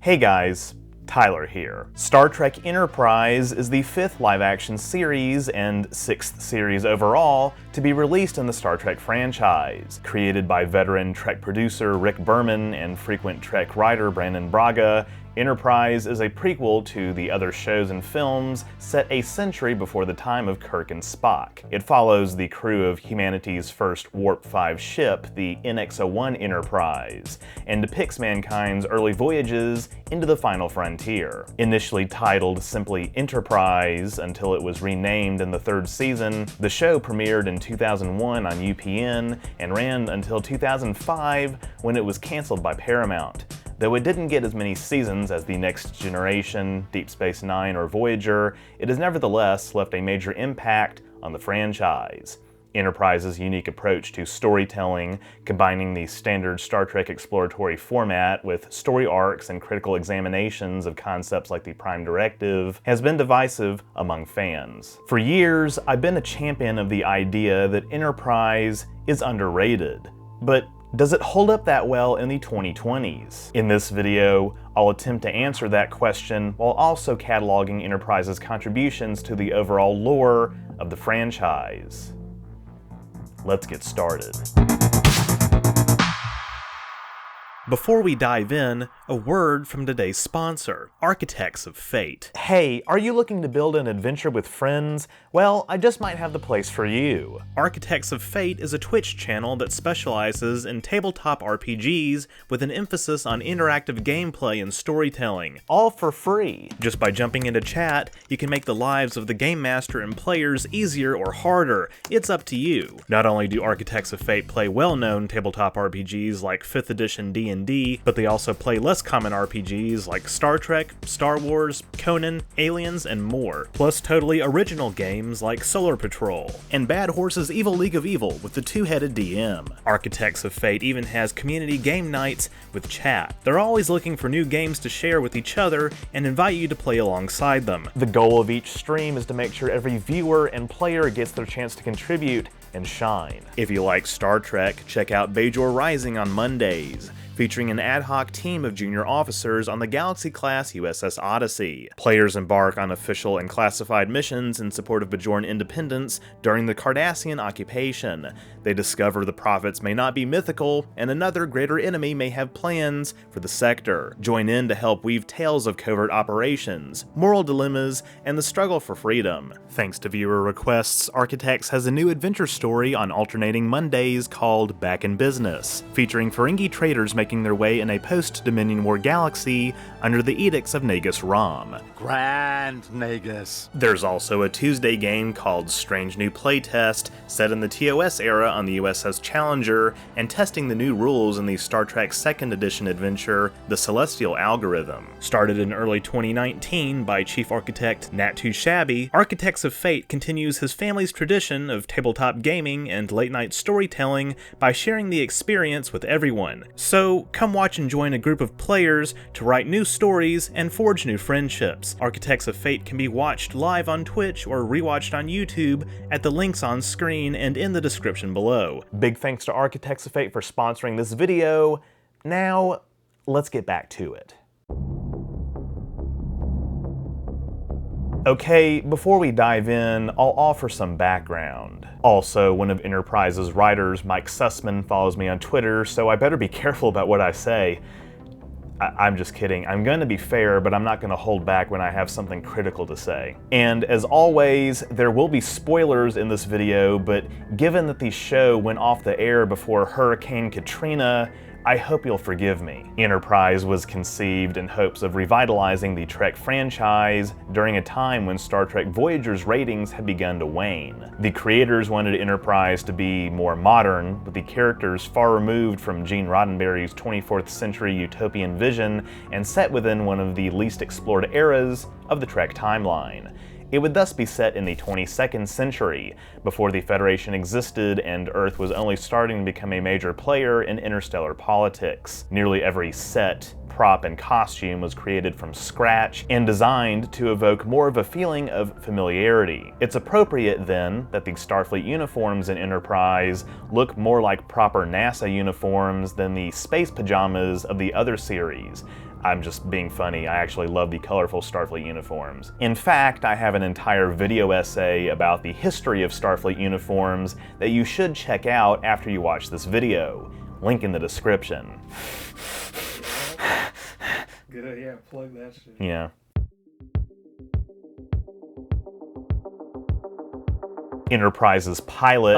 Hey guys, Tyler here. Star Trek Enterprise is the 5th live-action series and 6th series overall to be released in the Star Trek franchise. Created by veteran Trek producer Rick Berman and frequent Trek writer Brandon Braga, Enterprise is a prequel to the other shows and films set a century before the time of Kirk and Spock. It follows the crew of humanity's first Warp 5 ship, the NX-01 Enterprise, and depicts mankind's early voyages into the final frontier. Initially titled simply Enterprise until it was renamed in the 3rd season, the show premiered in 2001 on UPN and ran until 2005 when it was canceled by Paramount. Though it didn't get as many seasons as The Next Generation, Deep Space Nine, or Voyager, it has nevertheless left a major impact on the franchise. Enterprise's unique approach to storytelling, combining the standard Star Trek exploratory format with story arcs and critical examinations of concepts like the Prime Directive, has been divisive among fans. For years, I've been a champion of the idea that Enterprise is underrated. But does it hold up that well in the 2020s? In this video, I'll attempt to answer that question while also cataloging Enterprise's contributions to the overall lore of the franchise. Let's get started. Before we dive in, a word from today's sponsor, Architects of Fate. Hey, are you looking to build an adventure with friends? Well, I just might have the place for you. Architects of Fate is a Twitch channel that specializes in tabletop RPGs with an emphasis on interactive gameplay and storytelling, all for free. Just by jumping into chat, you can make the lives of the game master and players easier or harder. It's up to you. Not only do Architects of Fate play well-known tabletop RPGs like 5th edition D&D, but they also play less common RPGs like Star Trek, Star Wars, Conan, Aliens, and more, plus totally original games like Solar Patrol, and Bad Horse's Evil League of Evil with the two-headed DM. Architects of Fate even has community game nights with chat. They're always looking for new games to share with each other and invite you to play alongside them. The goal of each stream is to make sure every viewer and player gets their chance to contribute and shine. If you like Star Trek, check out Bajor Rising on Mondays, featuring an ad hoc team of junior officers on the Galaxy-class USS Odyssey. Players embark on official and classified missions in support of Bajoran independence during the Cardassian occupation. They discover the prophets may not be mythical, and another greater enemy may have plans for the sector. Join in to help weave tales of covert operations, moral dilemmas, and the struggle for freedom. Thanks to viewer requests, Architects has a new adventure story on alternating Mondays called Back in Business, featuring Ferengi traders making their way in a post-Dominion War galaxy under the edicts of Nagus Rom. Grand Nagus. There's also a Tuesday game called Strange New Playtest, set in the TOS era on the USS Challenger, and testing the new rules in the Star Trek 2nd Edition adventure, The Celestial Algorithm. Started in early 2019 by Chief Architect Nat Too Shabby, Architects of Fate continues his family's tradition of tabletop gaming and late-night storytelling by sharing the experience with everyone. So come watch and join a group of players to write new stories and forge new friendships. Architects of Fate can be watched live on Twitch or rewatched on YouTube at the links on screen and in the description below. Big thanks to Architects of Fate for sponsoring this video. Now, let's get back to it. Okay, before we dive in, I'll offer some background. Also, one of Enterprise's writers, Mike Sussman, follows me on Twitter, so I better be careful about what I say. I'm just kidding. I'm going to be fair, but I'm not going to hold back when I have something critical to say. And as always, there will be spoilers in this video, but given that the show went off the air before Hurricane Katrina, I hope you'll forgive me. Enterprise was conceived in hopes of revitalizing the Trek franchise during a time when Star Trek Voyager's ratings had begun to wane. The creators wanted Enterprise to be more modern, with the characters far removed from Gene Roddenberry's 24th century utopian vision and set within one of the least explored eras of the Trek timeline. It would thus be set in the 22nd century, before the Federation existed and Earth was only starting to become a major player in interstellar politics. Nearly every set, prop, and costume was created from scratch and designed to evoke more of a feeling of familiarity. It's appropriate, then, that the Starfleet uniforms in Enterprise look more like proper NASA uniforms than the space pajamas of the other series. I'm just being funny. I actually love the colorful Starfleet uniforms. In fact, I have an entire video essay about the history of Starfleet uniforms that you should check out after you watch this video. Link in the description. Good, yeah, plug that shit. Yeah. Enterprise's pilot.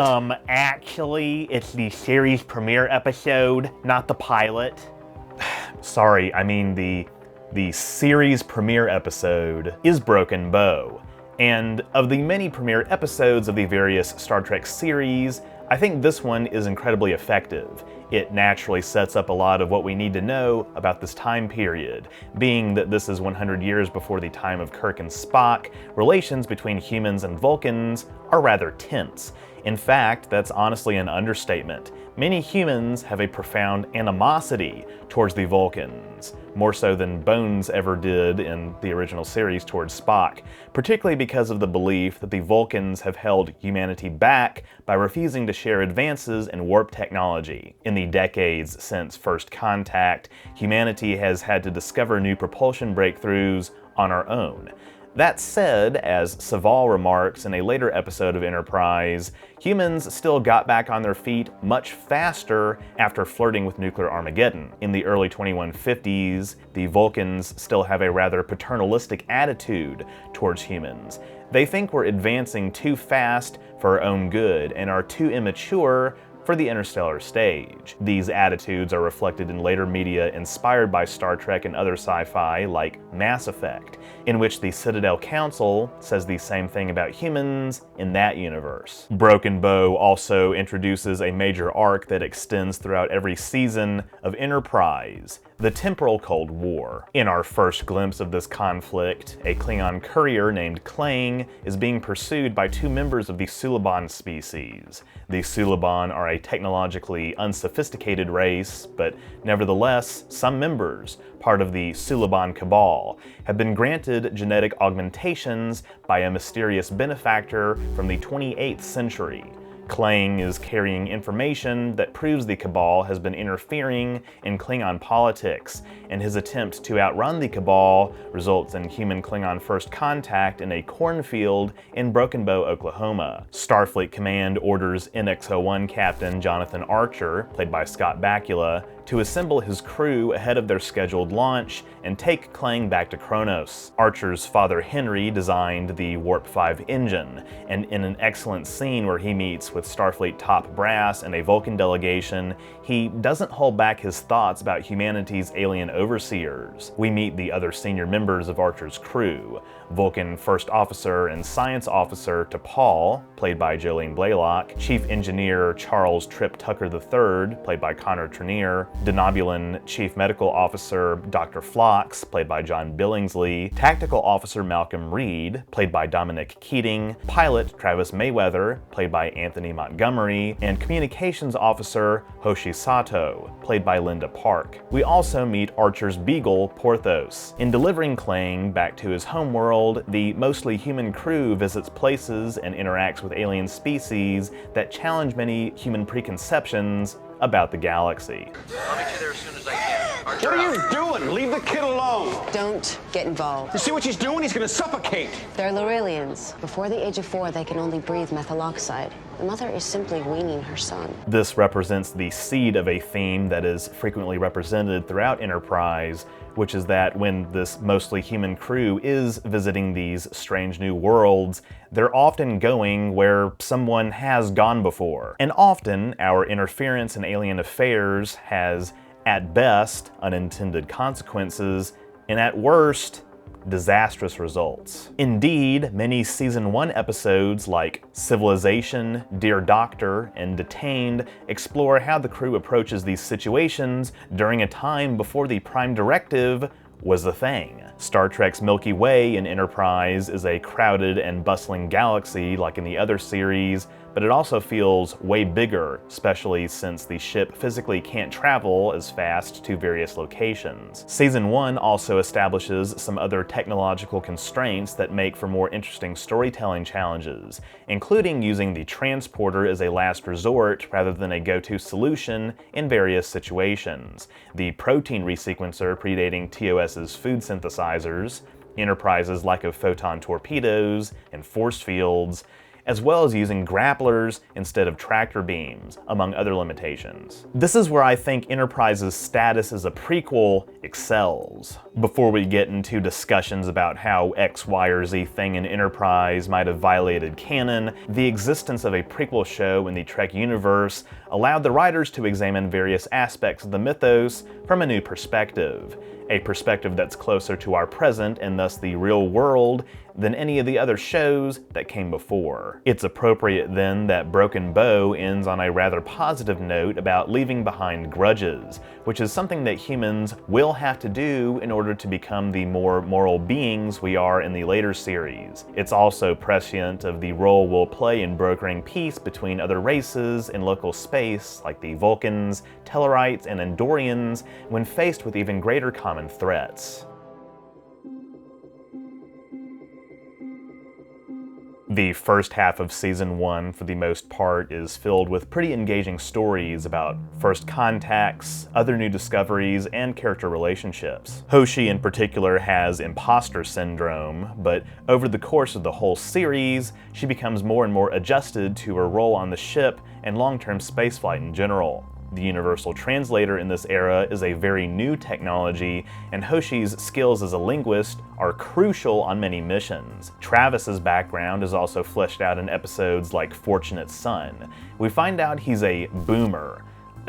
Actually, it's the series premiere episode, not the pilot. Sorry, I mean the series premiere episode is Broken Bow. And of the many premiere episodes of the various Star Trek series, I think this one is incredibly effective. It naturally sets up a lot of what we need to know about this time period. Being that this is 100 years before the time of Kirk and Spock, relations between humans and Vulcans are rather tense. In fact, that's honestly an understatement. Many humans have a profound animosity towards the Vulcans, more so than Bones ever did in the original series towards Spock, particularly because of the belief that the Vulcans have held humanity back by refusing to share advances in warp technology. In the decades since First Contact, humanity has had to discover new propulsion breakthroughs on our own. That said, as Saval remarks in a later episode of Enterprise, humans still got back on their feet much faster after flirting with nuclear Armageddon. In the early 2150s, the Vulcans still have a rather paternalistic attitude towards humans. They think we're advancing too fast for our own good and are too immature for the interstellar stage. These attitudes are reflected in later media inspired by Star Trek and other sci-fi like Mass Effect, in which the Citadel Council says the same thing about humans in that universe. Broken Bow also introduces a major arc that extends throughout every season of Enterprise, the temporal Cold War. In our first glimpse of this conflict, a Klingon courier named Klang is being pursued by two members of the Suliban species. The Suliban are a technologically unsophisticated race, but nevertheless, some members, part of the Suliban Cabal, have been granted genetic augmentations by a mysterious benefactor from the 28th century. Klang is carrying information that proves the Cabal has been interfering in Klingon politics, and his attempt to outrun the Cabal results in human-Klingon first contact in a cornfield in Broken Bow, Oklahoma. Starfleet Command orders NX-01 Captain Jonathan Archer, played by Scott Bakula, to assemble his crew ahead of their scheduled launch and take Klang back to Kronos. Archer's father Henry designed the Warp 5 engine, and in an excellent scene where he meets with Starfleet top brass and a Vulcan delegation, he doesn't hold back his thoughts about humanity's alien overseers. We meet the other senior members of Archer's crew: Vulcan First Officer and Science Officer T'Pol, played by Jolene Blaylock, Chief Engineer Charles Trip Tucker III, played by Connor Trenier, Denobulan Chief Medical Officer Dr. Phlox, played by John Billingsley, Tactical Officer Malcolm Reed, played by Dominic Keating, Pilot Travis Mayweather, played by Anthony Montgomery, and Communications Officer Hoshi Sato, played by Linda Park. We also meet Archer's beagle, Porthos. In delivering Klang back to his homeworld, the mostly human crew visits places and interacts with alien species that challenge many human preconceptions about the galaxy. I'll meet you there as soon as I can. Archer, What are you doing? Leave the kid alone. Don't get involved. You see what she's doing? He's gonna suffocate. They're Lorelians. Before the age of 4, they can only breathe methyl oxide. The mother is simply weaning her son. This represents the seed of a theme that is frequently represented throughout Enterprise, which is that when this mostly human crew is visiting these strange new worlds, they're often going where someone has gone before. And often, our interference in alien affairs has, at best, unintended consequences, and at worst, disastrous results. Indeed, many Season 1 episodes like Civilization, Dear Doctor, and Detained explore how the crew approaches these situations during a time before the Prime Directive was a thing. Star Trek's Milky Way in Enterprise is a crowded and bustling galaxy like in the other series, but it also feels way bigger, especially since the ship physically can't travel as fast to various locations. Season 1 also establishes some other technological constraints that make for more interesting storytelling challenges, including using the transporter as a last resort rather than a go-to solution in various situations, the protein resequencer predating TOS's food synthesizers, Enterprise's lack of photon torpedoes and force fields, as well as using grapplers instead of tractor beams, among other limitations. This is where I think Enterprise's status as a prequel excels. Before we get into discussions about how X, Y, or Z thing in Enterprise might have violated canon, the existence of a prequel show in the Trek universe allowed the writers to examine various aspects of the mythos from a new perspective. A perspective that's closer to our present and thus the real world than any of the other shows that came before. It's appropriate then that Broken Bow ends on a rather positive note about leaving behind grudges, which is something that humans will have to do in order to become the more moral beings we are in the later series. It's also prescient of the role we'll play in brokering peace between other races in local space like the Vulcans, Tellarites, and Andorians when faced with even greater common threats. The first half of Season 1, for the most part, is filled with pretty engaging stories about first contacts, other new discoveries, and character relationships. Hoshi in particular has imposter syndrome, but over the course of the whole series, she becomes more and more adjusted to her role on the ship and long-term spaceflight in general. The Universal Translator in this era is a very new technology, and Hoshi's skills as a linguist are crucial on many missions. Travis's background is also fleshed out in episodes like Fortunate Son. We find out he's a boomer.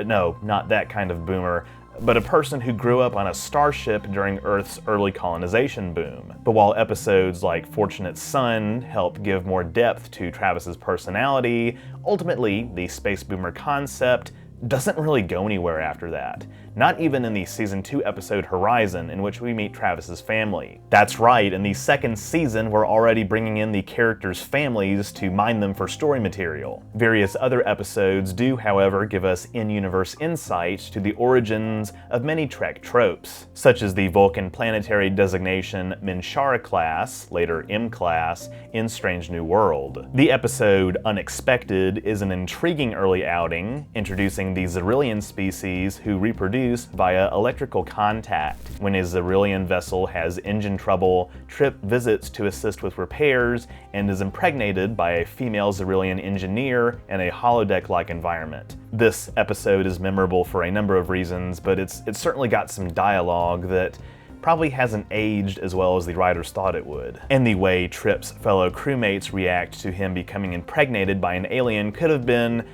No, not that kind of boomer, but a person who grew up on a starship during Earth's early colonization boom. But while episodes like Fortunate Son help give more depth to Travis's personality, ultimately the space boomer concept doesn't really go anywhere after that. Not even in the Season 2 episode Horizon, in which we meet Travis's family. That's right, in the second season we're already bringing in the characters' families to mine them for story material. Various other episodes do, however, give us in-universe insight to the origins of many Trek tropes, such as the Vulcan planetary designation Minshara class, later M class, in Strange New World. The episode Unexpected is an intriguing early outing, introducing the Xyrillian species who reproduce via electrical contact. When a Xyrillian vessel has engine trouble, Trip visits to assist with repairs and is impregnated by a female Xyrillian engineer in a holodeck-like environment. This episode is memorable for a number of reasons, but it's certainly got some dialogue that probably hasn't aged as well as the writers thought it would. And the way Trip's fellow crewmates react to him becoming impregnated by an alien could have been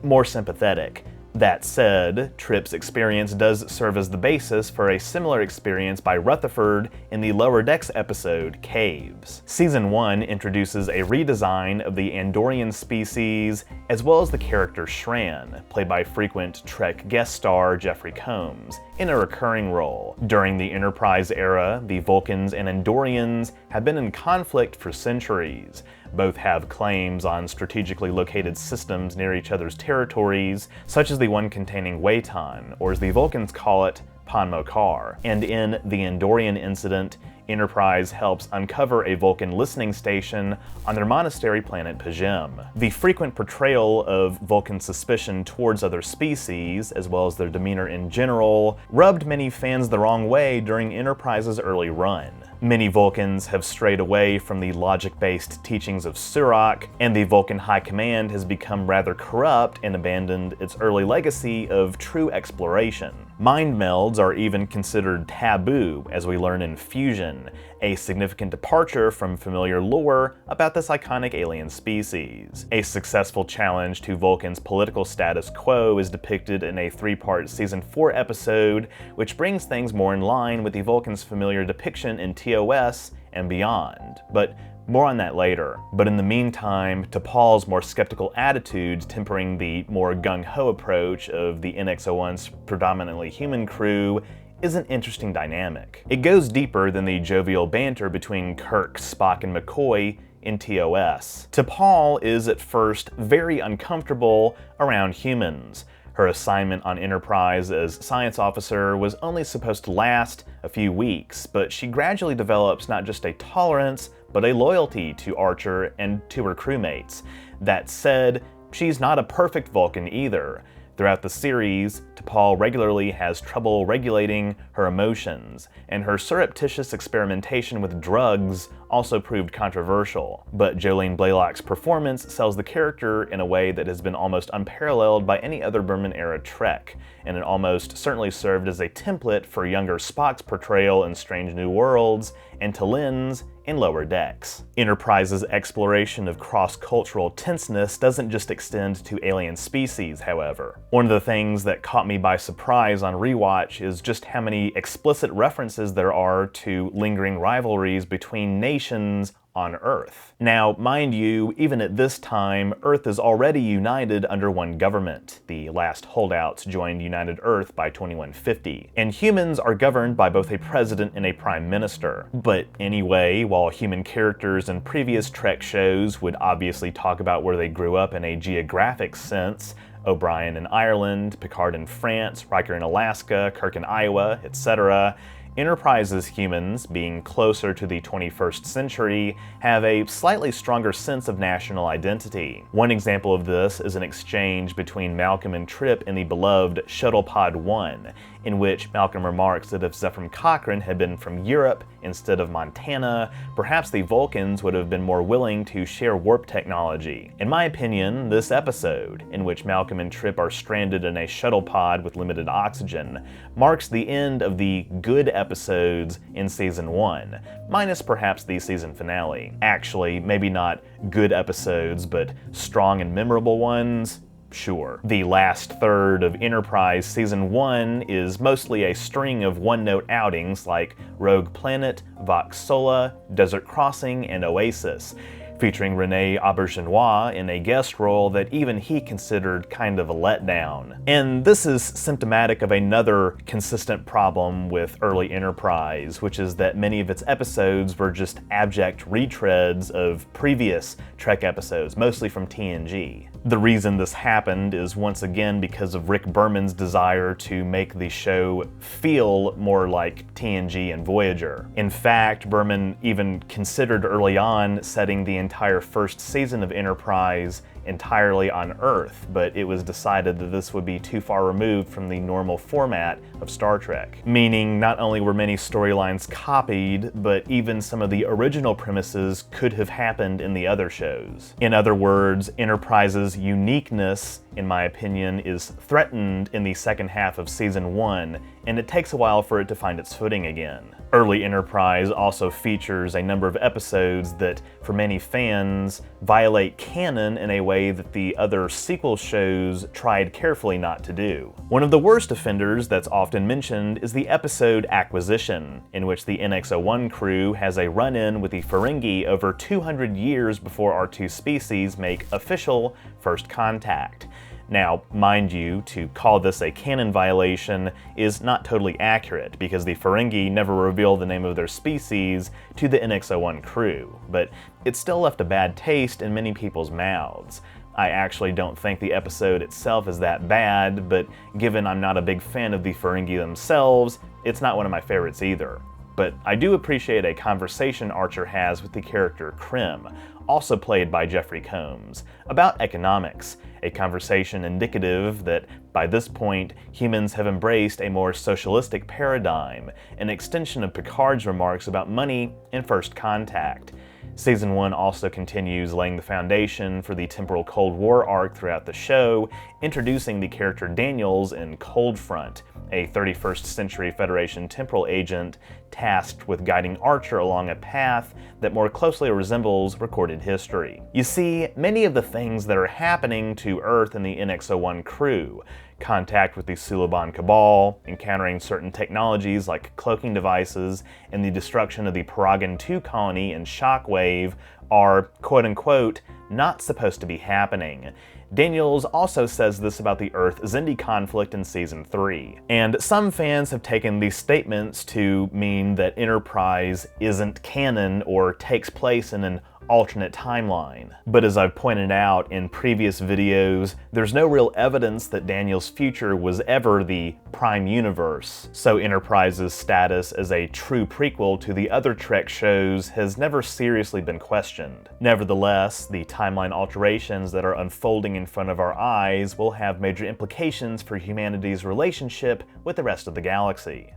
more sympathetic. That said, Trip's experience does serve as the basis for a similar experience by Rutherford in the Lower Decks episode, Caves. Season 1 introduces a redesign of the Andorian species, as well as the character Shran, played by frequent Trek guest star Jeffrey Combs, in a recurring role. During the Enterprise era, the Vulcans and Andorians have been in conflict for centuries. Both have claims on strategically located systems near each other's territories, such as the one containing Wayton, or as the Vulcans call it, Pon Mokar. And in the Andorian incident, Enterprise helps uncover a Vulcan listening station on their monastery planet Pajim. The frequent portrayal of Vulcan suspicion towards other species, as well as their demeanor in general, rubbed many fans the wrong way during Enterprise's early run. Many Vulcans have strayed away from the logic-based teachings of Surak, and the Vulcan High Command has become rather corrupt and abandoned its early legacy of true exploration. Mind melds are even considered taboo, as we learn in Fusion, a significant departure from familiar lore about this iconic alien species. A successful challenge to Vulcan's political status quo is depicted in a 3-part Season 4 episode, which brings things more in line with the Vulcans' familiar depiction in TOS and beyond. But more on that later. But in the meantime, T'Pol's more skeptical attitude tempering the more gung-ho approach of the NX-01's predominantly human crew is an interesting dynamic. It goes deeper than the jovial banter between Kirk, Spock, and McCoy in TOS. T'Pol is at first very uncomfortable around humans. Her assignment on Enterprise as science officer was only supposed to last a few weeks, but she gradually develops not just a tolerance, but a loyalty to Archer and to her crewmates. That said, she's not a perfect Vulcan either. Throughout the series, T'Pol regularly has trouble regulating her emotions, and her surreptitious experimentation with drugs also proved controversial. But Jolene Blalock's performance sells the character in a way that has been almost unparalleled by any other Berman-era Trek, and it almost certainly served as a template for younger Spock's portrayal in Strange New Worlds and T'Lin's in Lower Decks. Enterprise's exploration of cross-cultural tenseness doesn't just extend to alien species, however. One of the things that caught me by surprise on rewatch is just how many explicit references there are to lingering rivalries between nations on Earth. Now, mind you, even at this time, Earth is already united under one government. The last holdouts joined United Earth by 2150, and humans are governed by both a president and a prime minister. But anyway, while human characters in previous Trek shows would obviously talk about where they grew up in a geographic sense, O'Brien in Ireland, Picard in France, Riker in Alaska, Kirk in Iowa, etc., Enterprise's humans, being closer to the 21st century, have a slightly stronger sense of national identity. One example of this is an exchange between Malcolm and Trip in the beloved Shuttle Pod 1, in which Malcolm remarks that if Zefram Cochrane had been from Europe instead of Montana, perhaps the Vulcans would have been more willing to share warp technology. In my opinion, this episode, in which Malcolm and Trip are stranded in a shuttle pod with limited oxygen, marks the end of the good episodes in Season 1, minus perhaps the season finale. Actually, maybe not good episodes, but strong and memorable ones. Sure. The last third of Enterprise Season 1 is mostly a string of one-note outings like Rogue Planet, Vox Sola, Desert Crossing, and Oasis, featuring Rene Auberjonois in a guest role that even he considered kind of a letdown. And this is symptomatic of another consistent problem with early Enterprise, which is that many of its episodes were just abject retreads of previous Trek episodes, mostly from TNG. The reason this happened is once again because of Rick Berman's desire to make the show feel more like TNG and Voyager. In fact, Berman even considered early on setting the entire first season of Enterprise entirely on Earth, but it was decided that this would be too far removed from the normal format of Star Trek. Meaning, not only were many storylines copied, but even some of the original premises could have happened in the other shows. In other words, Enterprise's uniqueness, in my opinion, is threatened in the second half of Season 1, and it takes a while for it to find its footing again. Early Enterprise also features a number of episodes that, for many fans, violate canon in a way that the other sequel shows tried carefully not to do. One of the worst offenders that's often mentioned is the episode Acquisition, in which the NX-01 crew has a run-in with the Ferengi over 200 years before our two species make official first contact. Now, mind you, to call this a canon violation is not totally accurate, because the Ferengi never reveal the name of their species to the NX-01 crew, but it still left a bad taste in many people's mouths. I actually don't think the episode itself is that bad, but given I'm not a big fan of the Ferengi themselves, it's not one of my favorites either. But I do appreciate a conversation Archer has with the character Krim, also played by Jeffrey Combs, about economics, a conversation indicative that, by this point, humans have embraced a more socialistic paradigm, an extension of Picard's remarks about money in First Contact. Season 1 also continues laying the foundation for the temporal Cold War arc throughout the show, introducing the character Daniels in Cold Front, a 31st century Federation temporal agent tasked with guiding Archer along a path that more closely resembles recorded history. You see, many of the things that are happening to Earth and the NX-01 crew, contact with the Suliban Cabal, encountering certain technologies like cloaking devices, and the destruction of the Paragon 2 colony in Shockwave are, quote-unquote, not supposed to be happening. Daniels also says this about the Earth-Xindi conflict in Season 3. And some fans have taken these statements to mean that Enterprise isn't canon or takes place in an alternate timeline. But as I've pointed out in previous videos, there's no real evidence that Daniel's future was ever the Prime Universe, so Enterprise's status as a true prequel to the other Trek shows has never seriously been questioned. Nevertheless, the timeline alterations that are unfolding in front of our eyes will have major implications for humanity's relationship with the rest of the galaxy.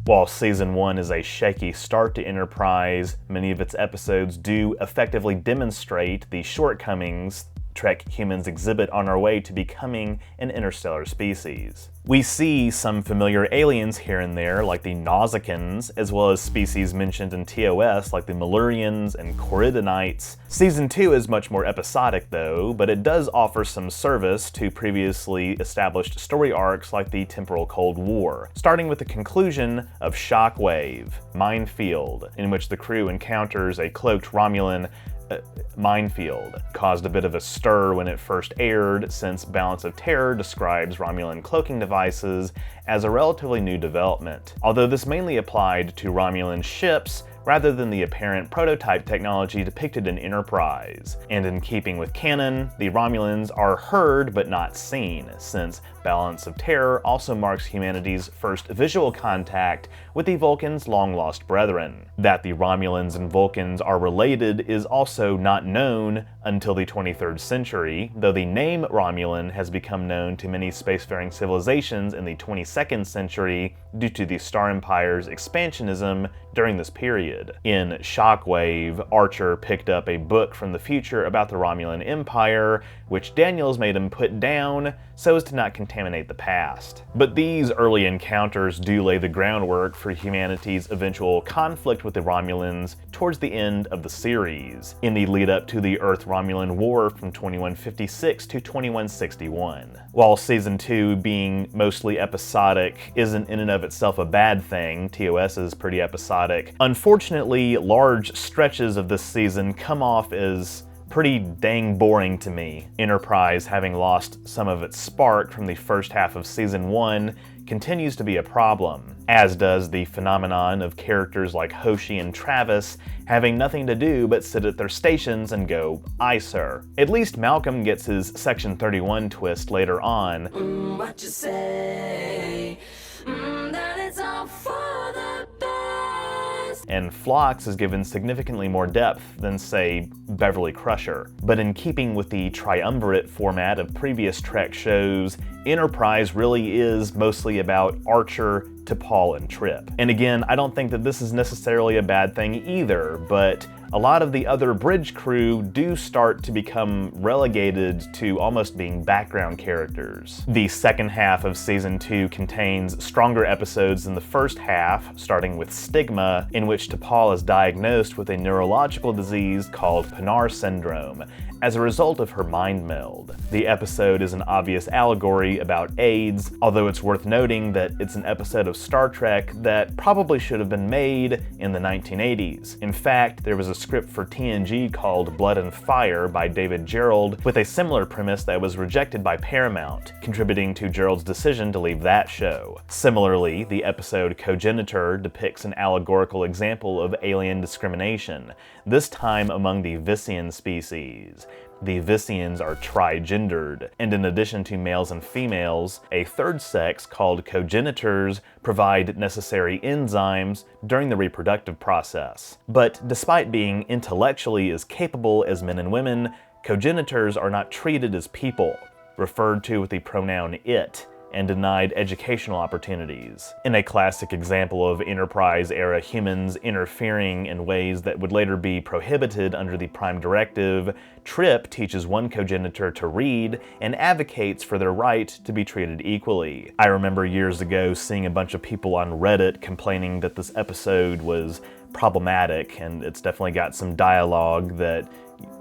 While Season 1 is a shaky start to Enterprise, many of its episodes do effectively demonstrate the shortcomings Trek humans exhibit on our way to becoming an interstellar species. We see some familiar aliens here and there, like the Nausicans, as well as species mentioned in TOS like the Malurians and Corydonites. Season 2 is much more episodic though, but it does offer some service to previously established story arcs like the Temporal Cold War, starting with the conclusion of Shockwave, Minefield, in which the crew encounters a cloaked Romulan minefield. Caused a bit of a stir when it first aired, since Balance of Terror describes Romulan cloaking devices as a relatively new development, although this mainly applied to Romulan ships rather than the apparent prototype technology depicted in Enterprise. And in keeping with canon, the Romulans are heard but not seen, since Balance of Terror also marks humanity's first visual contact with the Vulcans' long-lost brethren. That the Romulans and Vulcans are related is also not known until the 23rd century, though the name Romulan has become known to many spacefaring civilizations in the 22nd century due to the Star Empire's expansionism during this period. In Shockwave, Archer picked up a book from the future about the Romulan Empire, which Daniels made him put down so as to not contaminate the past. But these early encounters do lay the groundwork for humanity's eventual conflict with the Romulans towards the end of the series, in the lead up to the Earth-Romulan War from 2156 to 2161. While Season 2 being mostly episodic isn't in and of itself a bad thing, TOS is pretty episodic, unfortunately large stretches of this season come off as pretty dang boring to me. Enterprise, having lost some of its spark from the first half of Season 1, continues to be a problem, as does the phenomenon of characters like Hoshi and Travis having nothing to do but sit at their stations and go, "Aye, sir." At least Malcolm gets his Section 31 twist later on. What you say? That it's all for the best. And Phlox is given significantly more depth than, say, Beverly Crusher. But in keeping with the triumvirate format of previous Trek shows, Enterprise really is mostly about Archer, T'Pol, and Trip. And again, I don't think that this is necessarily a bad thing either, but a lot of the other bridge crew do start to become relegated to almost being background characters. The second half of Season 2 contains stronger episodes than the first half, starting with Stigma, in which T'Pol is diagnosed with a neurological disease called Pinar syndrome as a result of her mind meld. The episode is an obvious allegory about AIDS, although it's worth noting that it's an episode of Star Trek that probably should have been made in the 1980s. In fact, there was a script for TNG called Blood and Fire by David Gerrold with a similar premise that was rejected by Paramount, contributing to Gerrold's decision to leave that show. Similarly, the episode Cogenitor depicts an allegorical example of alien discrimination, this time among the Vissian species. The Vissians are trigendered, and in addition to males and females, a third sex called cogenitors provide necessary enzymes during the reproductive process. But despite being intellectually as capable as men and women, cogenitors are not treated as people, referred to with the pronoun it, and denied educational opportunities. In a classic example of Enterprise-era humans interfering in ways that would later be prohibited under the Prime Directive, Trip teaches one cogenitor to read and advocates for their right to be treated equally. I remember years ago seeing a bunch of people on Reddit complaining that this episode was problematic, and it's definitely got some dialogue that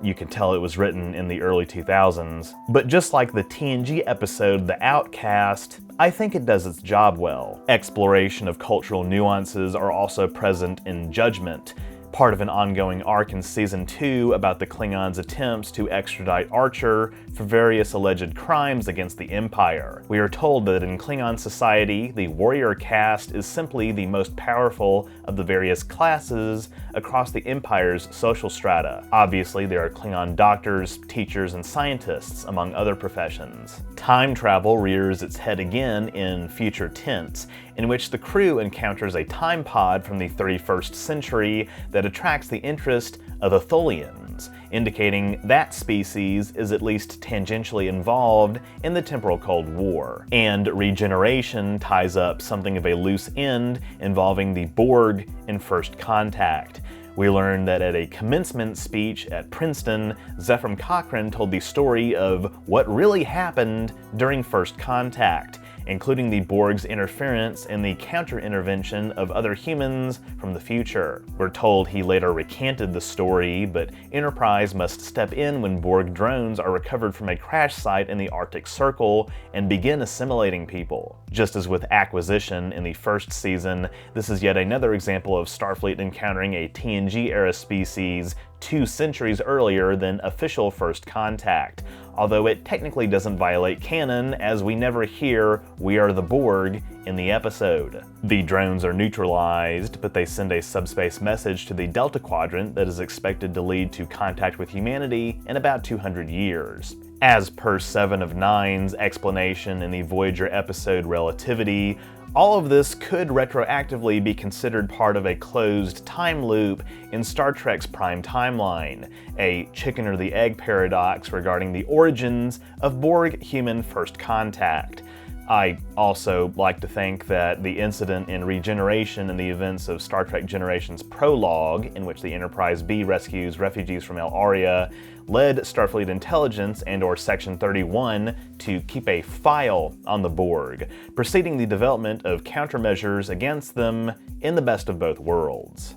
you can tell it was written in the early 2000s. But just like the TNG episode The Outcast, I think it does its job well. Exploration of cultural nuances are also present in Judgment, part of an ongoing arc in Season 2 about the Klingons' attempts to extradite Archer for various alleged crimes against the Empire. We are told that in Klingon society, the warrior caste is simply the most powerful of the various classes across the Empire's social strata. Obviously, there are Klingon doctors, teachers, and scientists, among other professions. Time travel rears its head again in future tense, in which the crew encounters a time pod from the 31st century that attracts the interest of Atholians, indicating that species is at least tangentially involved in the temporal Cold War. And regeneration ties up something of a loose end involving the Borg in First Contact. We learn that at a commencement speech at Princeton, Zefram Cochrane told the story of what really happened during First Contact, including the Borg's interference in the counter-intervention of other humans from the future. We're told he later recanted the story, but Enterprise must step in when Borg drones are recovered from a crash site in the Arctic Circle and begin assimilating people. Just as with Acquisition in the first season, this is yet another example of Starfleet encountering a TNG-era species 2 centuries earlier than official First Contact, although it technically doesn't violate canon as we never hear "We are the Borg" in the episode. The drones are neutralized, but they send a subspace message to the Delta Quadrant that is expected to lead to contact with humanity in about 200 years. As per 7 of 9's explanation in the Voyager episode Relativity, all of this could retroactively be considered part of a closed time loop in Star Trek's Prime Timeline, a chicken or the egg paradox regarding the origins of Borg-human first contact. I also like to think that the incident in Regeneration and the events of Star Trek Generations Prologue, in which the Enterprise B rescues refugees from El Aria, led Starfleet Intelligence and/or Section 31 to keep a file on the Borg, preceding the development of countermeasures against them in the best of both worlds.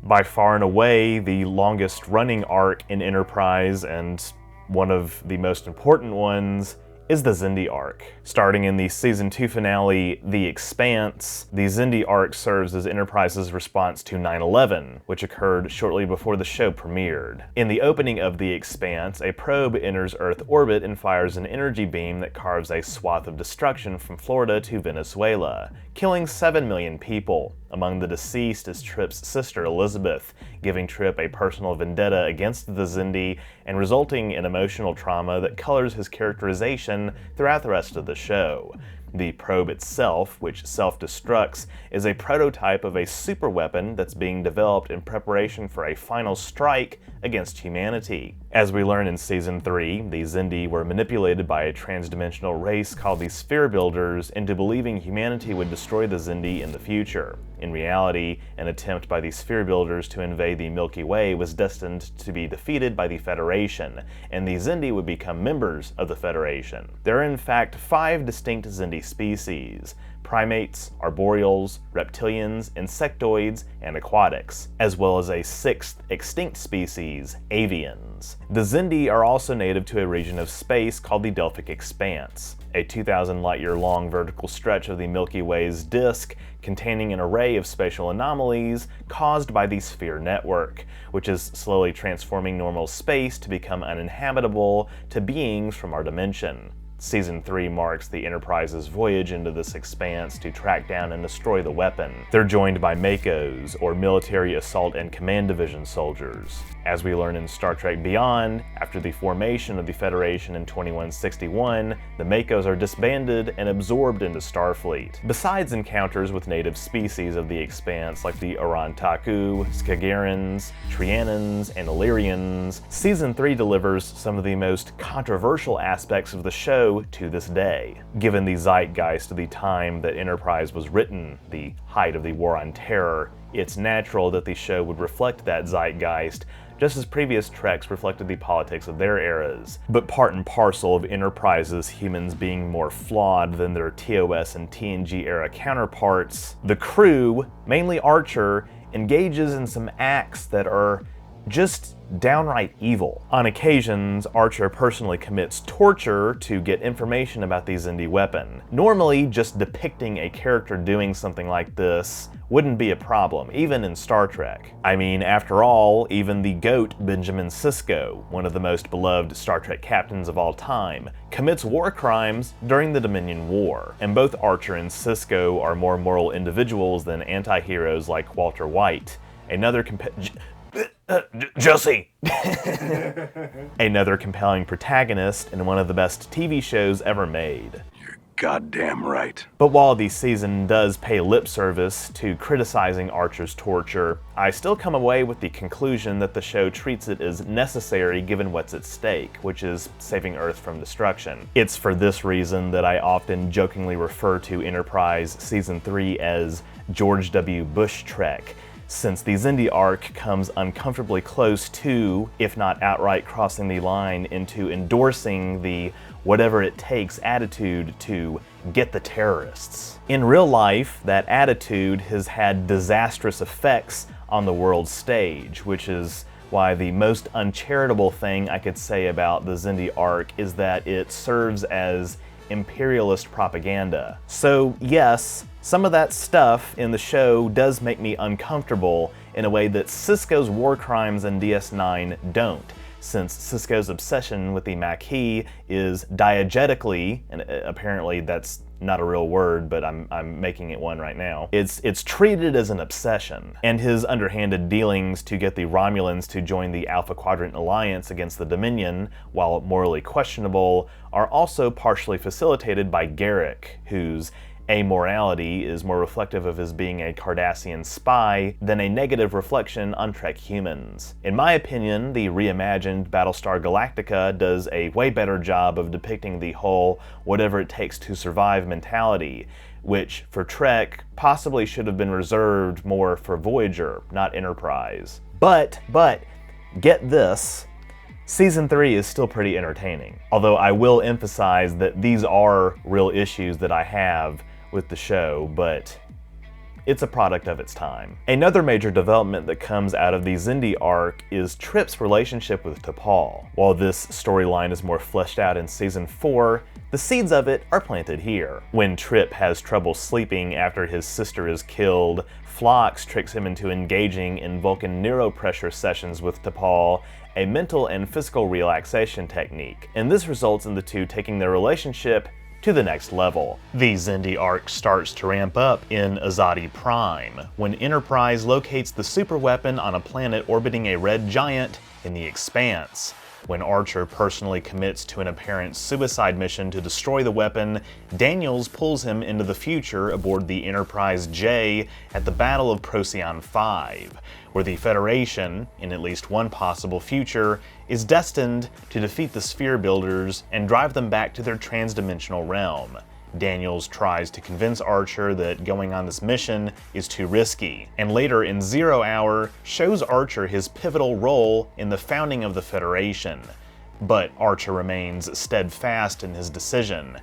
By far and away, the longest running arc in Enterprise, and one of the most important ones, is the Xindi arc. Starting in the Season 2 finale, The Expanse, the Xindi arc serves as Enterprise's response to 9/11, which occurred shortly before the show premiered. In the opening of The Expanse, a probe enters Earth orbit and fires an energy beam that carves a swath of destruction from Florida to Venezuela, killing 7 million people. Among the deceased is Trip's sister Elizabeth, giving Trip a personal vendetta against the Xindi and resulting in emotional trauma that colors his characterization throughout the rest of the show. The probe itself, which self-destructs, is a prototype of a superweapon that's being developed in preparation for a final strike against humanity. As we learn in Season 3, the Xindi were manipulated by a transdimensional race called the Sphere Builders into believing humanity would destroy the Xindi in the future. In reality, an attempt by the Sphere Builders to invade the Milky Way was destined to be defeated by the Federation, and the Xindi would become members of the Federation. There are in fact 5 distinct Xindi species: primates, arboreals, reptilians, insectoids, and aquatics, as well as a 6th extinct species, avians. The Xindi are also native to a region of space called the Delphic Expanse, a 2,000 light-year long vertical stretch of the Milky Way's disk containing an array of spatial anomalies caused by the Sphere Network, which is slowly transforming normal space to become uninhabitable to beings from our dimension. Season 3 marks the Enterprise's voyage into this expanse to track down and destroy the weapon. They're joined by MACOs, or Military Assault and Command Division soldiers. As we learn in Star Trek Beyond, after the formation of the Federation in 2161, the MACOs are disbanded and absorbed into Starfleet. Besides encounters with native species of the Expanse like the Orantaku, Skagerans, Trianans, and Illyrians, Season 3 delivers some of the most controversial aspects of the show to this day. Given the zeitgeist of the time that Enterprise was written, the height of the War on Terror, it's natural that the show would reflect that zeitgeist, just as previous Treks reflected the politics of their eras. But part and parcel of Enterprise's humans being more flawed than their TOS and TNG era counterparts, the crew, mainly Archer, engages in some acts that are just downright evil. On occasions, Archer personally commits torture to get information about the Xindi weapon. Normally, just depicting a character doing something like this wouldn't be a problem, even in Star Trek. I mean, after all, even the GOAT Benjamin Sisko, one of the most beloved Star Trek captains of all time, commits war crimes during the Dominion War. And both Archer and Sisko are more moral individuals than anti-heroes like Walter White. Josie! Another compelling protagonist in one of the best TV shows ever made. You're goddamn right. But while the season does pay lip service to criticizing Archer's torture, I still come away with the conclusion that the show treats it as necessary given what's at stake, which is saving Earth from destruction. It's for this reason that I often jokingly refer to Enterprise Season 3 as George W. Bush Trek, since the Xindi arc comes uncomfortably close to, if not outright crossing the line into endorsing the whatever it takes attitude to get the terrorists. In real life, that attitude has had disastrous effects on the world stage, which is why the most uncharitable thing I could say about the Xindi arc is that it serves as imperialist propaganda. So yes, some of that stuff in the show does make me uncomfortable in a way that Sisko's war crimes in DS9 don't, since Sisko's obsession with the Maquis is diegetically, and apparently that's not a real word, but I'm making it one right now. It's treated as an obsession, and his underhanded dealings to get the Romulans to join the Alpha Quadrant Alliance against the Dominion, while morally questionable, are also partially facilitated by Garrick, whose amorality is more reflective of his being a Cardassian spy than a negative reflection on Trek humans. In my opinion, the reimagined Battlestar Galactica does a way better job of depicting the whole whatever it takes to survive mentality, which for Trek possibly should have been reserved more for Voyager, not Enterprise. But, get this, Season 3 is still pretty entertaining, although I will emphasize that these are real issues that I have with the show, but it's a product of its time. Another major development that comes out of the Xindi arc is Trip's relationship with T'Pol. While this storyline is more fleshed out in Season 4, the seeds of it are planted here. When Trip has trouble sleeping after his sister is killed, Phlox tricks him into engaging in Vulcan neuropressure sessions with T'Pol, a mental and physical relaxation technique, and this results in the two taking their relationship to the next level. The Xindi arc starts to ramp up in Azadi Prime, when Enterprise locates the superweapon on a planet orbiting a red giant in the Expanse. When Archer personally commits to an apparent suicide mission to destroy the weapon, Daniels pulls him into the future aboard the Enterprise J at the Battle of Procyon 5, where the Federation, in at least one possible future, is destined to defeat the Sphere Builders and drive them back to their transdimensional realm. Daniels tries to convince Archer that going on this mission is too risky, and later in Zero Hour shows Archer his pivotal role in the founding of the Federation. But Archer remains steadfast in his decision.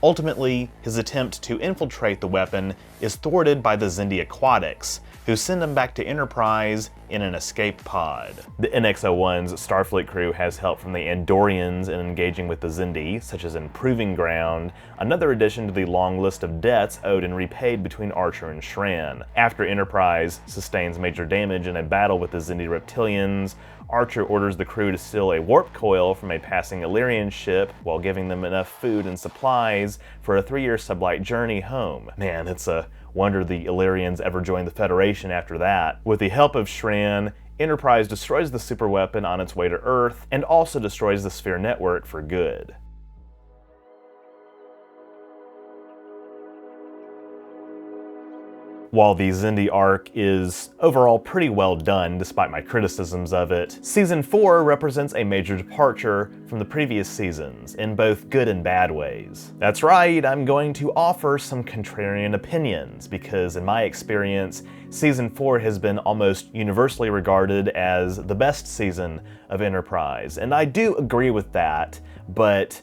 Ultimately, his attempt to infiltrate the weapon is thwarted by the Xindi Aquatics, who send him back to Enterprise in an escape pod. The NX-01's Starfleet crew has help from the Andorians in engaging with the Xindi, such as in Proving Ground, another addition to the long list of debts owed and repaid between Archer and Shran. After Enterprise sustains major damage in a battle with the Xindi reptilians, Archer orders the crew to steal a warp coil from a passing Illyrian ship while giving them enough food and supplies for a 3-year sublight journey home. Man, it's a wonder the Illyrians ever joined the Federation after that. With the help of Shran, Enterprise destroys the superweapon on its way to Earth and also destroys the Sphere network for good. While the Xindi arc is overall pretty well done despite my criticisms of it, Season 4 represents a major departure from the previous seasons in both good and bad ways. That's right, I'm going to offer some contrarian opinions because in my experience, Season 4 has been almost universally regarded as the best season of Enterprise, and I do agree with that, but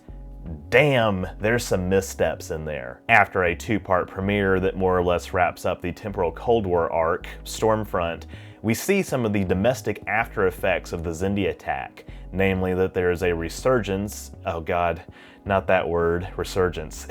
damn, there's some missteps in there. After a two-part premiere that more or less wraps up the temporal Cold War arc, Stormfront, we see some of the domestic after effects of the Xindi attack, namely that there is a resurgence, oh god, not that word, resurgence.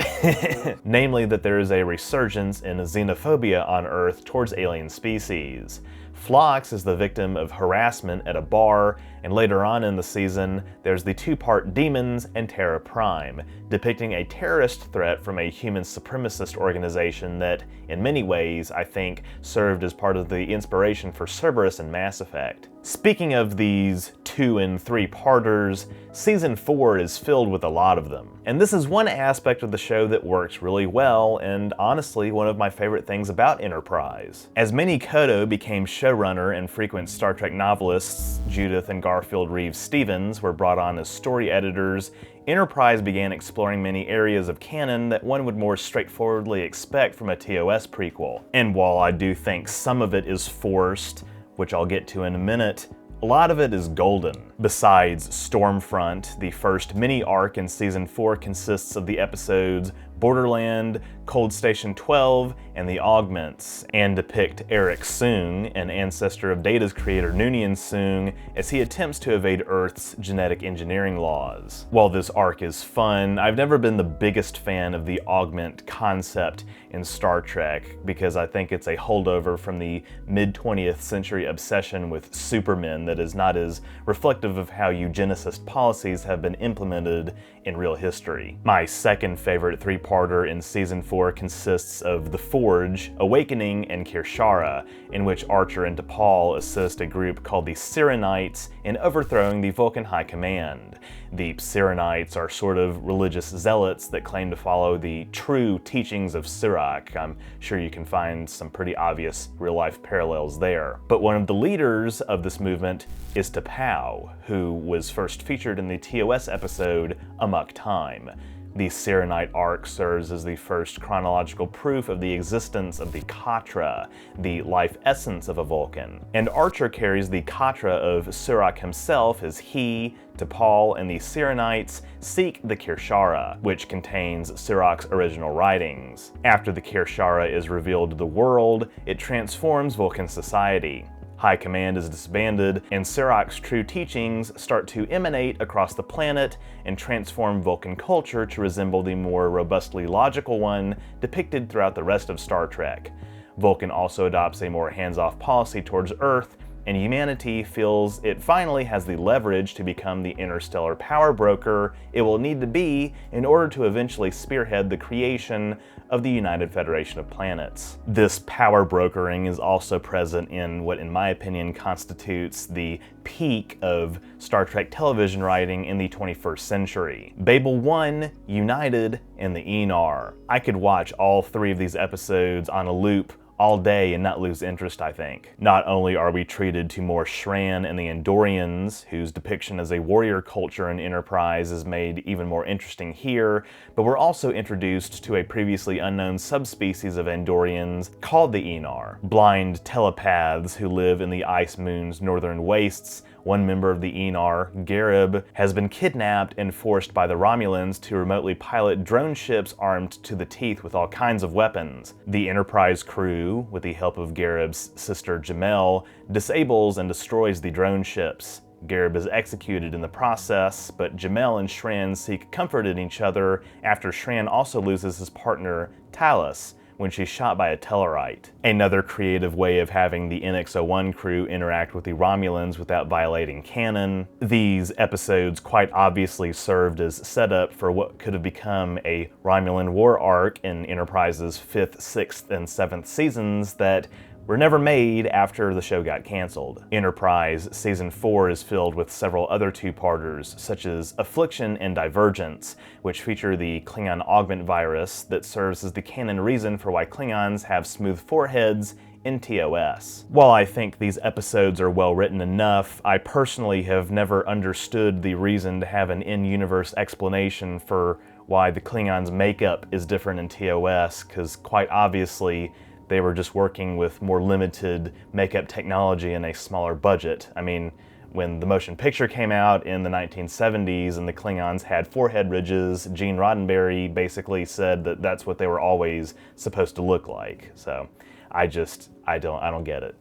Namely that there is a resurgence in xenophobia on Earth towards alien species. Phlox is the victim of harassment at a bar, and later on in the season, there's the two-part Demons and Terra Prime, depicting a terrorist threat from a human supremacist organization that, in many ways, I think, served as part of the inspiration for Cerberus and Mass Effect. Speaking of these 2- and 3-parters, Season 4 is filled with a lot of them. And this is one aspect of the show that works really well, and honestly one of my favorite things about Enterprise. As Minnie Koto became showrunner and frequent Star Trek novelists, Judith and Garfield Reeves-Stevens were brought on as story editors, Enterprise began exploring many areas of canon that one would more straightforwardly expect from a TOS prequel. And while I do think some of it is forced, which I'll get to in a minute, a lot of it is golden. Besides Stormfront, the first mini-arc in Season 4 consists of the episodes Borderland, Cold Station 12, and The Augments, and depict Eric Soong, an ancestor of Data's creator Noonien Soong, as he attempts to evade Earth's genetic engineering laws. While this arc is fun, I've never been the biggest fan of the augment concept in Star Trek, because I think it's a holdover from the mid-20th century obsession with supermen that is not as reflective of how eugenicist policies have been implemented in real history. My second favorite 3-parter in Season 4 consists of The Forge, Awakening, and Kirshara, in which Archer and T'Pol assist a group called the Cyrenites in overthrowing the Vulcan High Command. The Cyrenites are sort of religious zealots that claim to follow the true teachings of Sirach. I'm sure you can find some pretty obvious real-life parallels there. But one of the leaders of this movement is T'Pau, who was first featured in the TOS episode Amok Time. The Cyrenite arc serves as the first chronological proof of the existence of the Katra, the life essence of a Vulcan. And Archer carries the Katra of Sirach himself as he, T'Pol, and the Cyrenites seek the Kirshara, which contains Sirach's original writings. After the Kirshara is revealed to the world, it transforms Vulcan society. High Command is disbanded, and Sirach's true teachings start to emanate across the planet and transform Vulcan culture to resemble the more robustly logical one depicted throughout the rest of Star Trek. Vulcan also adopts a more hands-off policy towards Earth, and humanity feels it finally has the leverage to become the interstellar power broker it will need to be in order to eventually spearhead the creation of the United Federation of Planets. This power brokering is also present in what, in my opinion, constitutes the peak of Star Trek television writing in the 21st century. Babel 1, United, and the Enar. I could watch all 3 of these episodes on a loop all day and not lose interest, I think. Not only are we treated to more Shran and the Andorians, whose depiction as a warrior culture in Enterprise is made even more interesting here, but we're also introduced to a previously unknown subspecies of Andorians called the Enar, blind telepaths who live in the Ice Moon's northern wastes. One member of the Enar, Garib, has been kidnapped and forced by the Romulans to remotely pilot drone ships armed to the teeth with all kinds of weapons. The Enterprise crew, with the help of Garib's sister Jamel, disables and destroys the drone ships. Garib is executed in the process, but Jamel and Shran seek comfort in each other after Shran also loses his partner, Talus, when she's shot by a Tellarite. Another creative way of having the NX-01 crew interact with the Romulans without violating canon. These episodes quite obviously served as setup for what could have become a Romulan war arc in Enterprise's 5th, 6th, and 7th seasons that were never made after the show got canceled. Enterprise Season 4 is filled with several other 2-parters, such as Affliction and Divergence, which feature the Klingon augment virus that serves as the canon reason for why Klingons have smooth foreheads in TOS. While I think these episodes are well written enough, I personally have never understood the reason to have an in-universe explanation for why the Klingons' makeup is different in TOS, because quite obviously they were just working with more limited makeup technology and a smaller budget. I mean, When the motion picture came out in the 1970s and the Klingons had forehead ridges, Gene Roddenberry basically said that that's what they were always supposed to look like. So I don't get it.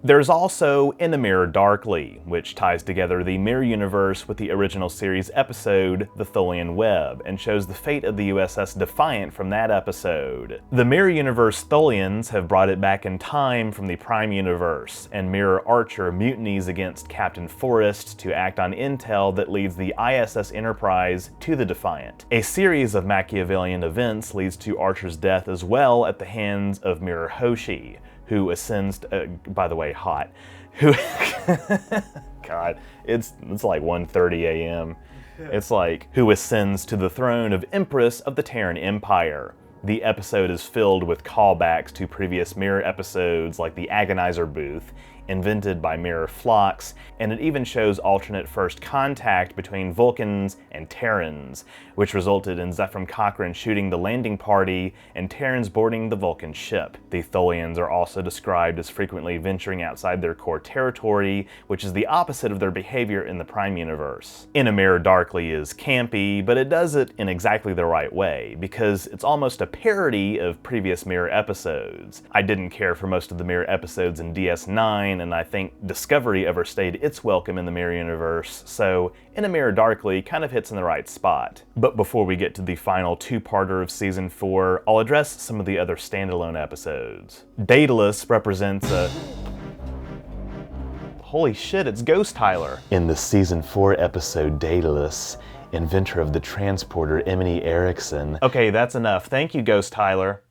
There's also In the Mirror Darkly, which ties together the Mirror Universe with the original series episode, The Tholian Web, and shows the fate of the USS Defiant from that episode. The Mirror Universe Tholians have brought it back in time from the Prime Universe, and Mirror Archer mutinies against Captain Forrest to act on intel that leads the ISS Enterprise to the Defiant. A series of Machiavellian events leads to Archer's death as well at the hands of Mirror Hoshi, who ascends to, by the way, hot, who, God, it's like 1:30 a.m. It's like, who ascends to the throne of Empress of the Terran Empire. The episode is filled with callbacks to previous Mirror episodes like the Agonizer booth, invented by Mirror Phlox, and it even shows alternate first contact between Vulcans and Terrans, which resulted in Zefram Cochrane shooting the landing party and Terrans boarding the Vulcan ship. The Tholians are also described as frequently venturing outside their core territory, which is the opposite of their behavior in the Prime Universe. In a Mirror Darkly is campy, but it does it in exactly the right way, because it's almost a parody of previous Mirror episodes. I didn't care for most of the Mirror episodes in DS9, and I think Discovery overstayed its welcome in the Mirror Universe, so In a Mirror Darkly kind of hits in the right spot. But before we get to the final two-parter of Season 4, I'll address some of the other standalone episodes. Daedalus represents a... Holy shit, it's Ghost Tyler! In the Season 4 episode Daedalus, inventor of the transporter Emily Erickson... Okay, that's enough. Thank you, Ghost Tyler.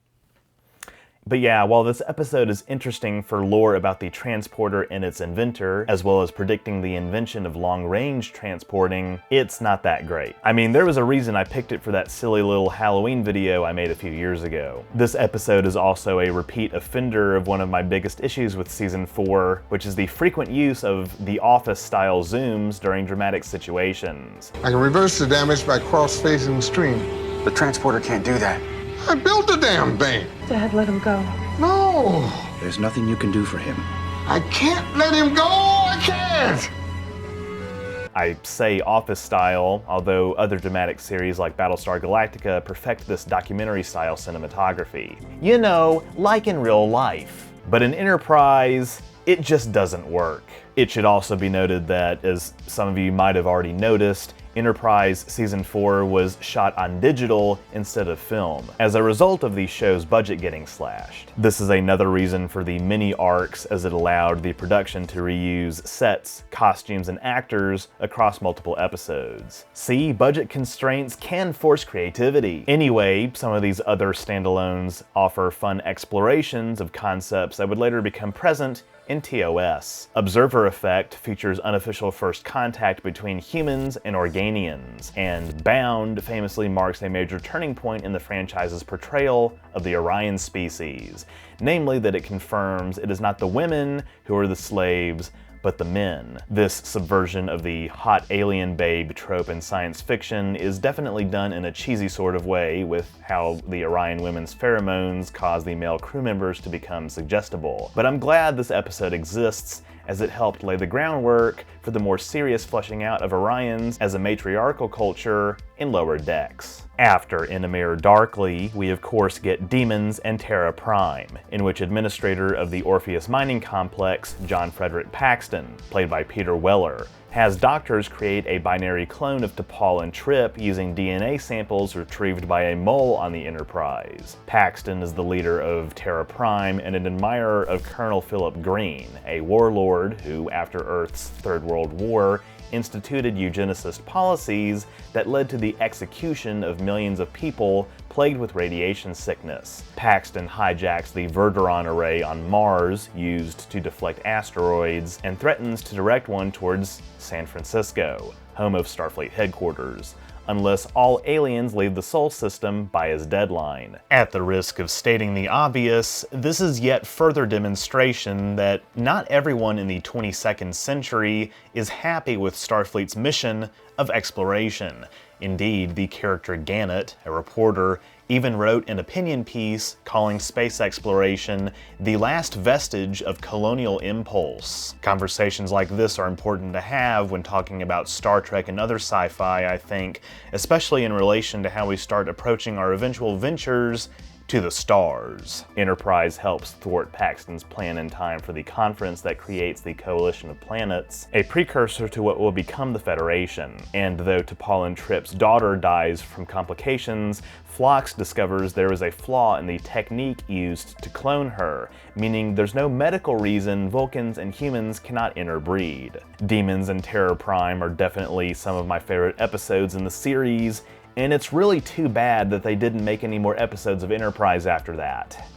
But yeah, while this episode is interesting for lore about the transporter and its inventor, as well as predicting the invention of long-range transporting, it's not that great. I mean, there was a reason I picked it for that silly little Halloween video I made a few years ago. This episode is also a repeat offender of one of my biggest issues with Season 4, which is the frequent use of the Office-style zooms during dramatic situations. I can reverse the damage by cross-facing the stream. The transporter can't do that. I built the damn thing. Dad, let him go. No, There's nothing you can do for him. I can't let him go. I can't. I say Office style, although other dramatic series like Battlestar Galactica perfect this documentary-style cinematography. You know, like in real life. But in Enterprise, it just doesn't work. It should also be noted that, as some of you might have already noticed, Enterprise Season 4 was shot on digital instead of film, as a result of the show's budget getting slashed. This is another reason for the mini arcs, as it allowed the production to reuse sets, costumes, and actors across multiple episodes. See, budget constraints can force creativity. Anyway, some of these other standalones offer fun explorations of concepts that would later become present in TOS. Observer Effect features unofficial first contact between humans and Organians, and Bound famously marks a major turning point in the franchise's portrayal of the Orion species, namely that it confirms it is not the women who are the slaves, but the men. This subversion of the hot alien babe trope in science fiction is definitely done in a cheesy sort of way, with how the Orion women's pheromones cause the male crew members to become suggestible. But I'm glad this episode exists, as it helped lay the groundwork for the more serious fleshing out of Orions as a matriarchal culture in Lower Decks. After In a Mirror Darkly, we of course get Demons and Terra Prime, in which administrator of the Orpheus mining complex, John Frederick Paxton, played by Peter Weller, has doctors create a binary clone of T'Pol and Trip using DNA samples retrieved by a mole on the Enterprise. Paxton is the leader of Terra Prime and an admirer of Colonel Philip Green, a warlord who, after Earth's Third World War, instituted eugenicist policies that led to the execution of millions of people plagued with radiation sickness. Paxton hijacks the Verderon array on Mars, used to deflect asteroids, and threatens to direct one towards San Francisco, home of Starfleet headquarters, unless all aliens leave the Sol system by his deadline. At the risk of stating the obvious, this is yet further demonstration that not everyone in the 22nd century is happy with Starfleet's mission of exploration, Indeed, the character Gannett, a reporter, even wrote an opinion piece calling space exploration the last vestige of colonial impulse. Conversations like this are important to have when talking about Star Trek and other sci-fi, I think, especially in relation to how we start approaching our eventual ventures to the stars. Enterprise helps thwart Paxton's plan in time for the conference that creates the Coalition of Planets, a precursor to what will become the Federation. And though T'Pol and Trip's daughter dies from complications, Phlox discovers there is a flaw in the technique used to clone her, meaning there's no medical reason Vulcans and humans cannot interbreed. Demons and Terror Prime are definitely some of my favorite episodes in the series, and it's really too bad that they didn't make any more episodes of Enterprise after that.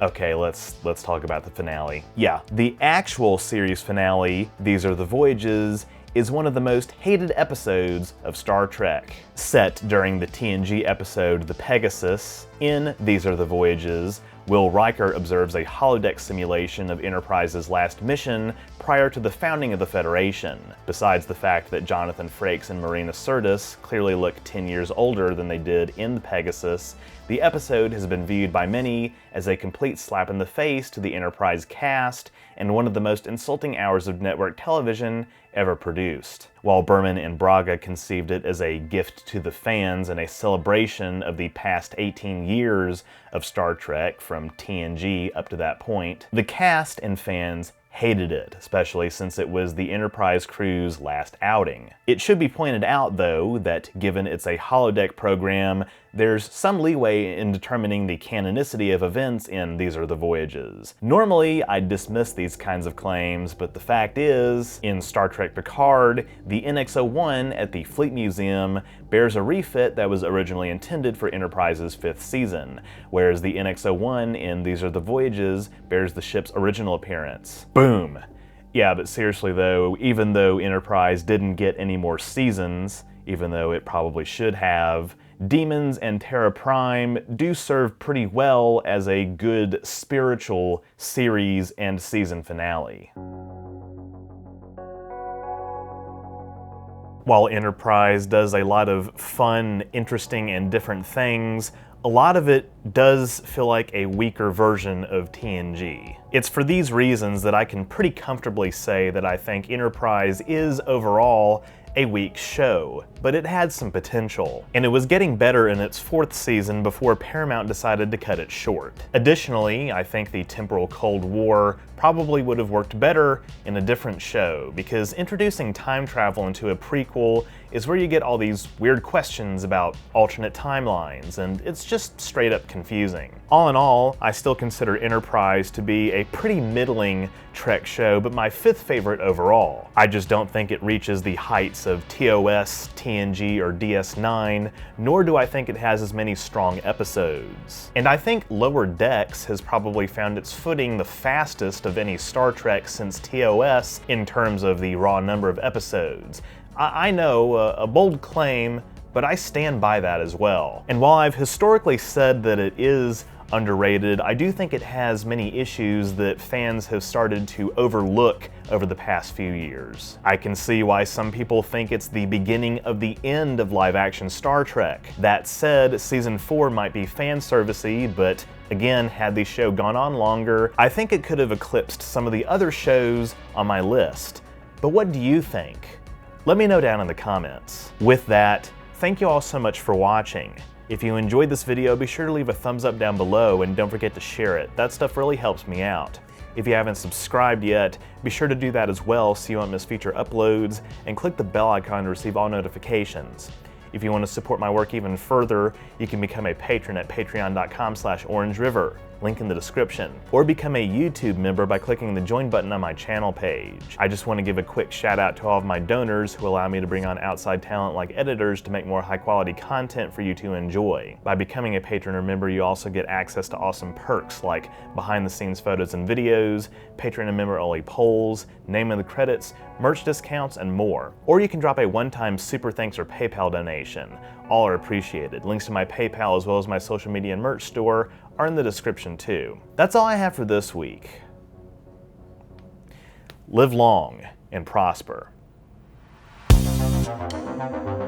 Okay, let's talk about the finale. Yeah, the actual series finale, These Are the Voyages, is one of the most hated episodes of Star Trek. Set during the TNG episode The Pegasus, in These Are the Voyages, Will Riker observes a holodeck simulation of Enterprise's last mission prior to the founding of the Federation. Besides the fact that Jonathan Frakes and Marina Sirtis clearly look 10 years older than they did in the Pegasus, the episode has been viewed by many as a complete slap in the face to the Enterprise cast and one of the most insulting hours of network television ever produced. While Berman and Braga conceived it as a gift to the fans and a celebration of the past 18 years of Star Trek from TNG up to that point, the cast and fans hated it, especially since it was the Enterprise crew's last outing. It should be pointed out, though, that given it's a holodeck program, there's some leeway in determining the canonicity of events in These Are the Voyages. Normally, I'd dismiss these kinds of claims, but the fact is, in Star Trek Picard, the NX-01 at the Fleet Museum bears a refit that was originally intended for Enterprise's 5th season, whereas the NX-01 in These Are the Voyages bears the ship's original appearance. Boom! Yeah, but seriously though, even though Enterprise didn't get any more seasons, even though it probably should have, Demons and Terra Prime do serve pretty well as a good spiritual series and season finale. While Enterprise does a lot of fun, interesting, and different things, a lot of it does feel like a weaker version of TNG. It's for these reasons that I can pretty comfortably say that I think Enterprise is overall a weak show, but it had some potential, and it was getting better in its 4th season before Paramount decided to cut it short. Additionally, I think the temporal Cold War probably would have worked better in a different show, because introducing time travel into a prequel is where you get all these weird questions about alternate timelines, and it's just straight up confusing. All in all, I still consider Enterprise to be a pretty middling Trek show, but my 5th favorite overall. I just don't think it reaches the heights of TOS, TNG, or DS9, nor do I think it has as many strong episodes. And I think Lower Decks has probably found its footing the fastest of any Star Trek since TOS in terms of the raw number of episodes. I know, a bold claim, but I stand by that as well. And while I've historically said that it is underrated, I do think it has many issues that fans have started to overlook over the past few years. I can see why some people think it's the beginning of the end of live-action Star Trek. That said, Season 4 might be fan-servicey, but again, had the show gone on longer, I think it could have eclipsed some of the other shows on my list. But what do you think? Let me know down in the comments. With that, thank you all so much for watching. If you enjoyed this video, be sure to leave a thumbs up down below and don't forget to share it. That stuff really helps me out. If you haven't subscribed yet, be sure to do that as well so you won't miss future uploads, and click the bell icon to receive all notifications. If you want to support my work even further, you can become a patron at patreon.com/OrangeRiver, link in the description, or become a YouTube member by clicking the join button on my channel page. I just want to give a quick shout out to all of my donors who allow me to bring on outside talent like editors to make more high quality content for you to enjoy. By becoming a patron or member, you also get access to awesome perks like behind the scenes photos and videos, patron and member only polls, name in the credits, merch discounts, and more. Or you can drop a one-time super thanks or PayPal donation. All are appreciated. Links to my PayPal as well as my social media and merch store are in the description too. That's all I have for this week. Live long and prosper. Bye.